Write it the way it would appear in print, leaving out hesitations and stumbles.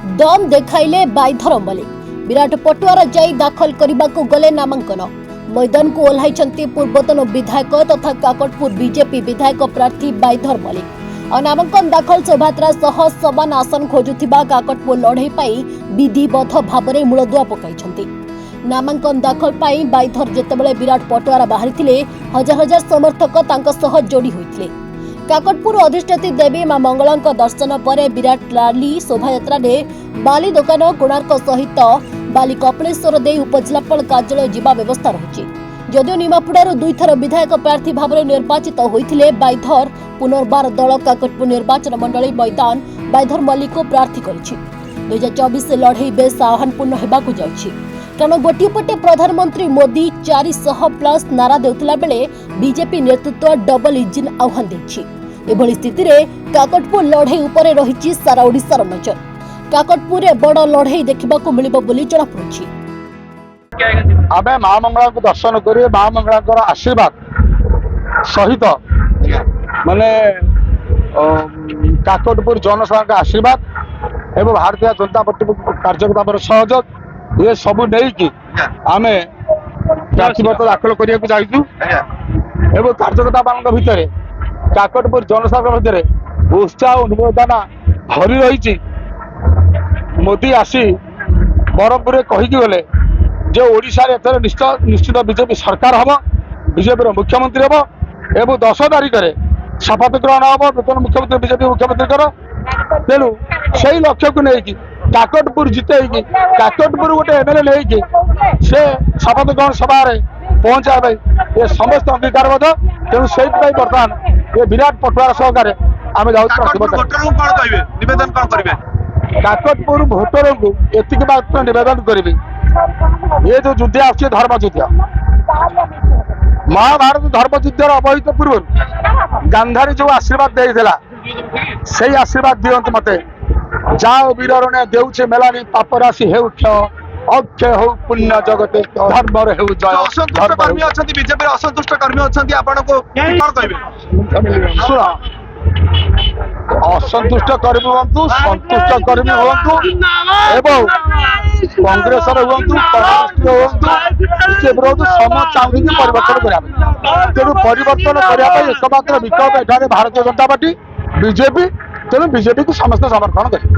दम देखाइले बाइधर मल्लिक विराट पटुआर जाई दाखल करने गले नामांकन मैदान को ओह्लाइछन्ति पूर्वतन विधायक तथा काकटपुर बीजेपी विधायक प्रार्थी बाइधर मल्लिक और नामांकन दाखल शोभायात्रा सह समान आसन खोजुथिबा काकटपुर लड़ई पाई विधिबद्ध भाव में मूलदुआ पकाइछन्ति। नामांकन दाखल पाई बाइधर जेतेबेले विराट पटुआर बाहरी हजार हजार समर्थक तांका सह जोड़ी होइथिले। काकटपुर अधिष्ठात्री देवी मां मंगलांक दर्शन पर विराट रैली शोभायात्रा बाली दुकान कोणार्क सहित बाली कपिलेश्वर दे उपजिलापाल कार्यालय जीवा व्यवस्था रही। जदिव निमापुड़ारू दुईथर विधायक प्रार्थी भाव में निर्वाचित होते बाइधर पुनर्बार दल काकटपुर निर्वाचन मंडली मैदान बाइधर मल्लिक को प्रार्थी करिछि। 2024 लड़ई बेस आह्वानपूर्ण होगाकू जाउछि कारण गोटे पटे प्रधानमंत्री मोदी 400+ नारा देउतला बेले बीजेपी नेतृत्व डबल इंजिन आह्वान देछि। एभली स्थिति रे काकटपुर लड़ई उपरे रहिछि सारा ओडिशार नजर। काकटपुर रे बड़ लड़ई देखिबाकू मिलिबो बोली जणा पड़ुछि। आमे महामंगला को दर्शन करिए महामंगला आशीर्वाद सहित माने काकटपुर जनसाधारण आशीर्वाद एवं भारतीय जनता पार्टी कार्यकर्ता सहयोग ये सब नहीं कि आमे प्रार्थीपत्र दाखल करने को जाइछु एवं कार्यकर्ता मान भितर काकटपुर जनसाधारण भितर उत्साह उन्मोदना भरी रही। मोदी आसी बरहमपुर कहीकि गले जो ओडिशा रे एथर निश्चित बीजेपी सरकार हम बीजेपी मुख्यमंत्री हम एवं 10 तारिख में शपथ ग्रहण हम नूतन मुख्यमंत्री बीजेपी मुख्यमंत्री तेणु से लक्ष्य को लेकिन काकटपुर जिते काकटपुर गोटे एमएलए नहीं से शपथ ग्रहण सभा पहुंचा ये समस्त अंगीकार तेणु से बर्तमान ये विराट पटुआर सहकार आम काकटपुर भोटर को एतिक मात्र निवेदन करी ये जो युद्ध आस धर्म युद्ध महाभारत धर्म युद्धर अवहित पूर्व गांधारी जो आशीर्वाद देला से आशीर्वाद दिवत मते जाओ वीररणे देउछे मेलानी पाप राशि हेउ क्षय अक्षय हो पुण्य जगते धर्म हेउ जय। असंतुष्ट कर्मी अछंती बीजेपी असंतुष्ट कर्मी अछंती आपण को कोन कहबे सुना असंतुष्ट कर्मी हुंतु संतुष्ट कर्मी हुंतु एवं कांग्रेस हुंतु सम चाहूँ परिवर्तन करा तेणु परिवर्तन करने एकमात्र विकल्प एठारे भारतीय जनता पार्टी बीजेपी तेणु बीजेपी को समस्त समर्थन करें।